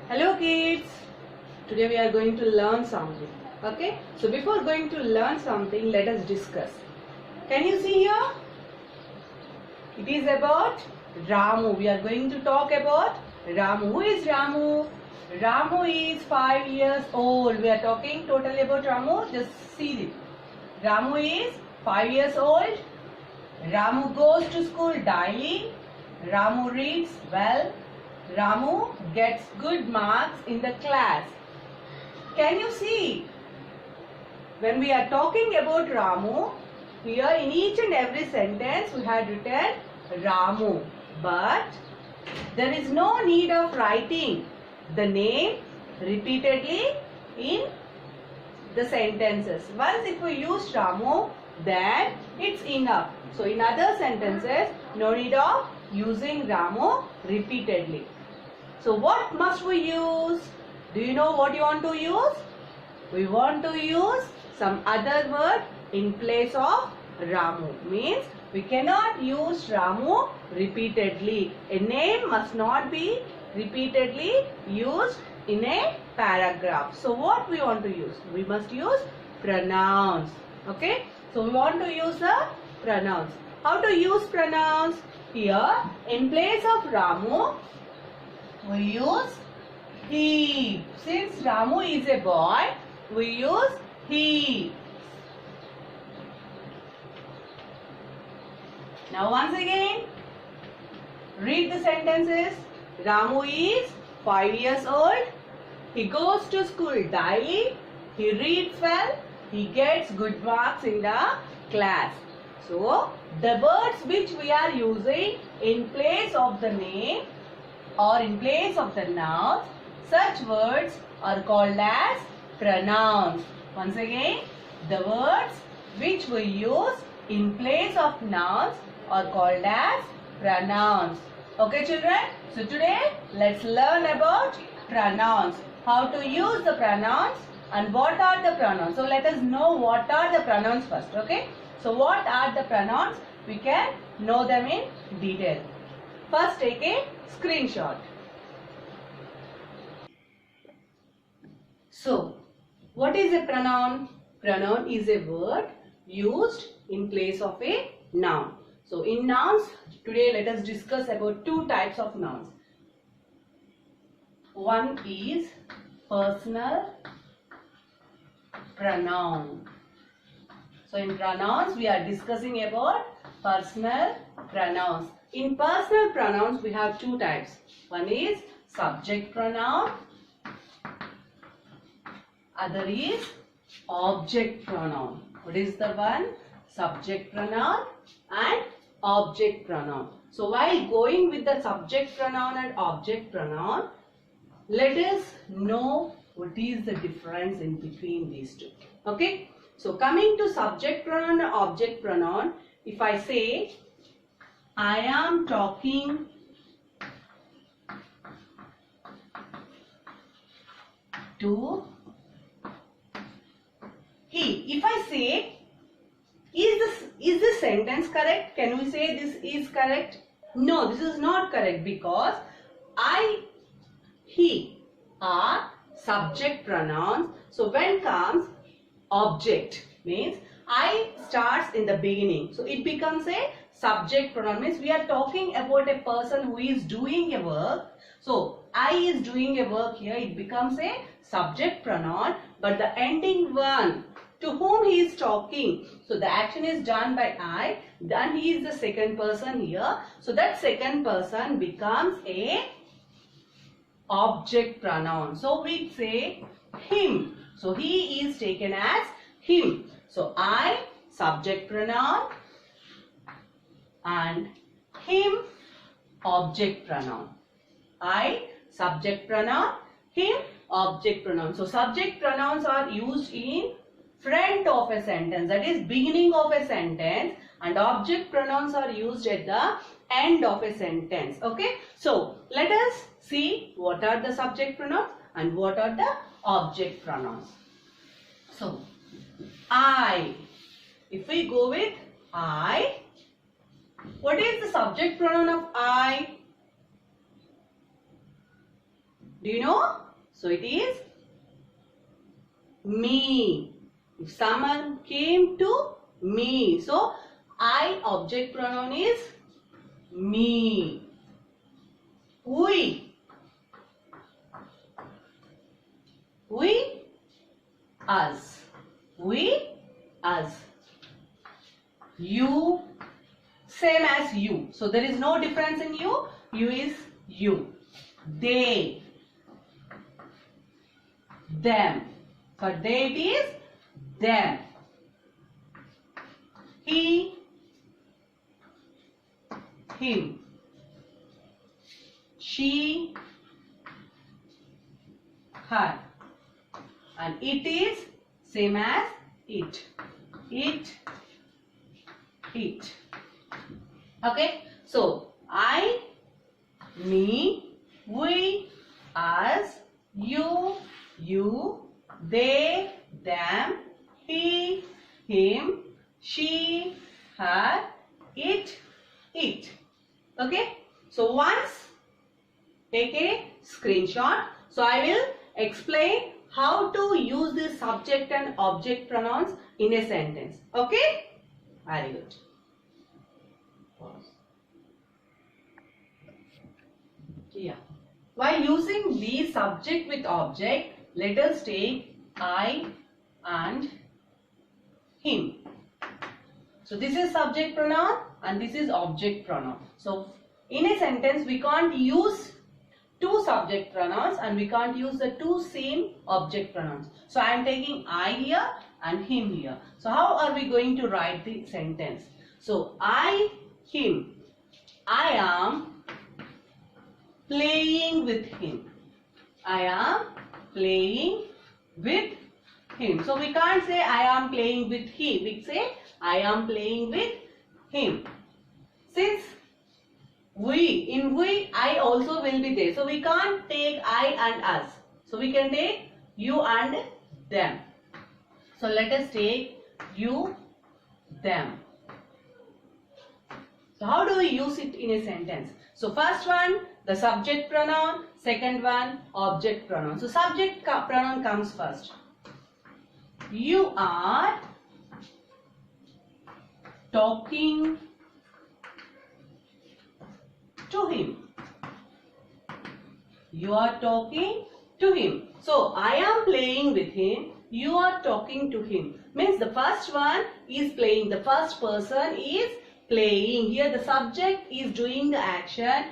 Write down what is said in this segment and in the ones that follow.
Hello kids, today we are going to learn something. Okay, so before going to learn something, let us discuss. Can you see here? It is about Ramu. We are going to talk about Ramu. Who is Ramu? Ramu is 5 years old. We are talking totally about Ramu. Just see it. Ramu is 5 years old. Ramu goes to school daily. Ramu reads well. Ramu gets good marks in the class. Can you see? When we are talking about Ramu, here in each and every sentence we had written Ramu. But there is no need of writing the name repeatedly in the sentences. Once if we use Ramu, then it's enough. So in other sentences, no need of using Ramu repeatedly. So what must we use? Do you know what you want to use? We want to use some other word in place of Ramu. Means we cannot use Ramu repeatedly. A name must not be repeatedly used in a paragraph. So what we want to use? We must use pronouns. Okay? So we want to use the pronouns. How to use pronouns? Here in place of Ramu, we use he. Since Ramu is a boy, we use he. Now once again, read the sentences. Ramu is 5 years old. He goes to school daily. He reads well. He gets good marks in the class. So, the words which we are using in place of the name or in place of the nouns, such words are called as pronouns. Once again, the words which we use in place of nouns are called as pronouns. Okay children? So today let's learn about pronouns. How to use the pronouns and what are the pronouns. So let us know what are the pronouns first. Okay? So what are the pronouns? We can know them in detail. First take a screenshot. So what is a pronoun? Pronoun is a word used in place of a noun. So in nouns, today let us discuss about two types of nouns. One is personal pronoun. So in pronouns, we are discussing about personal pronouns. In personal pronouns, we have two types. One is subject pronoun. Other is object pronoun. What is the one? Subject pronoun and object pronoun. So while going with the subject pronoun and object pronoun, let us know what is the difference in between these two. Okay? So coming to subject pronoun and object pronoun, if I say, I am talking to he. If I say, is this sentence correct? Can we say this is correct? No, this is not correct because I, he are subject pronouns. So when comes object, means I starts in the beginning. So it becomes a subject pronoun, means we are talking about a person who is doing a work. So I is doing a work here, it becomes a subject pronoun, but the ending one, to whom he is talking. So the action is done by I, then he is the second person here. So that second person becomes a object pronoun. So we say him. So he is taken as him. So I, subject pronoun, and him, object pronoun. I, subject pronoun, him, object pronoun. So subject pronouns are used in front of a sentence, that is beginning of a sentence, and object pronouns are used at the end of a sentence. Okay? So let us see what are the subject pronouns and what are the object pronouns. So I, if we go with I, what is the subject pronoun of I? Do you know? So it is me. If someone came to me, so I object pronoun is me. We, us. We, us. You, same as you. So there is no difference in you. You is you. They, them. For they it is them. He, him. She, her. And it is same as it. It. Okay. So I, me, we, us, you, they, them, he, him, she, her, it. Okay. So once take a screenshot. So I will explain how to use the subject and object pronouns in a sentence. Okay. Very good. Pause. Yeah. While using the subject with object, let us take I and him. So this is subject pronoun and this is object pronoun. So in a sentence we can't use two subject pronouns and we can't use the two same object pronouns. So I am taking I here and him here. So how are we going to write the sentence? So I, him. I am playing with him. I am playing with him. So we can't say I am playing with he. We say I am playing with him. Since in we, I also will be there. So we can't take I and us. So we can take you and them. So let us take you, them. So how do we use it in a sentence? So first one, the subject pronoun. Second one, object pronoun. So subject pronoun comes first. You are talking to him. You are talking to him. So I am playing with him. You are talking to him. Means the first one is playing. The first person is playing. Here the subject is doing the action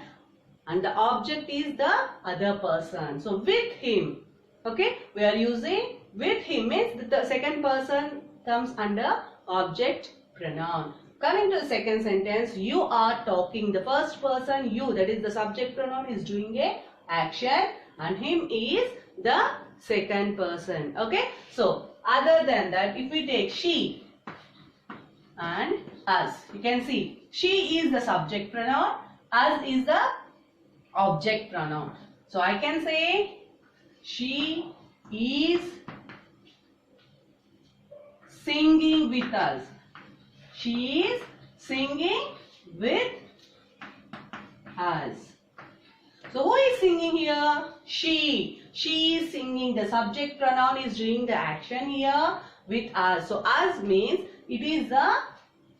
and the object is the other person. So with him. Okay. We are using with him. Means the second person comes under object pronoun. Coming to the second sentence, you are talking. The first person, you, that is the subject pronoun, is doing a action and him is the second person. Okay. So other than that, if we take she and us, you can see she is the subject pronoun, us is the object pronoun. So I can say she is singing with us. She is singing with us. So who is singing here? She. She is singing. The subject pronoun is doing the action here with us. So us means it is the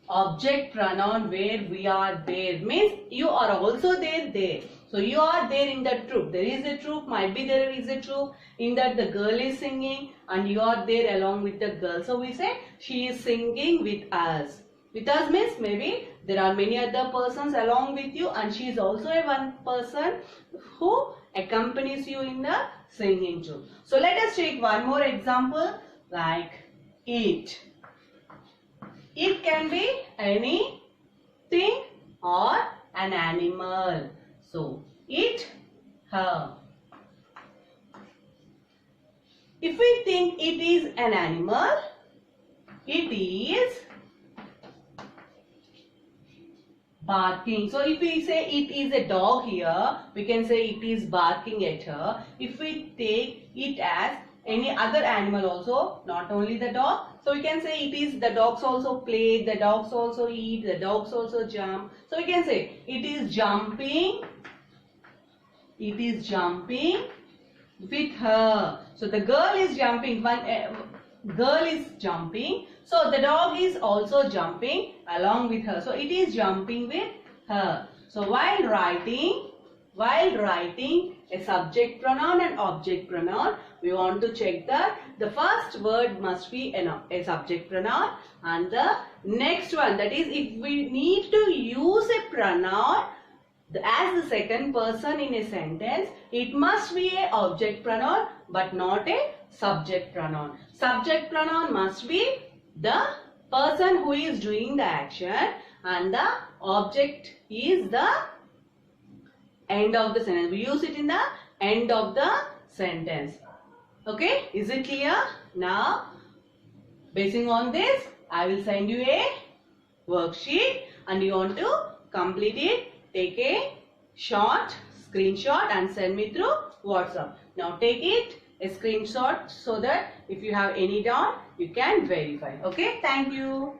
object pronoun where we are there. Means you are also there. So you are there in the troop. There is a troop. Might be there is a troop. In that the girl is singing and you are there along with the girl. So we say she is singing with us. With us means maybe there are many other persons along with you and she is also a one person who accompanies you in the singing troop. So let us take one more example like it. It can be anything or an animal. So it, her. If we think it is an animal, it is barking. So if we say it is a dog here, we can say it is barking at her. If we take it as any other animal also, not only the dog, so we can say it is the dogs also play, the dogs also eat, the dogs also jump. So we can say it is jumping, with her. So the girl is jumping. One girl is jumping. So the dog is also jumping along with her. So it is jumping with her. So while writing a subject pronoun and object pronoun, we want to check that the first word must be a subject pronoun, and the next one, that is, if we need to use a pronoun as the second person in a sentence, it must be a object pronoun but not a subject pronoun. Subject pronoun must be the person who is doing the action, and the object is the end of the sentence. We use it in the end of the sentence. Okay, is it clear? Now, basing on this, I will send you a worksheet and you want to complete it. Take a short screenshot and send me through WhatsApp. Now take it a screenshot so that if you have any doubt, you can verify. Okay, thank you.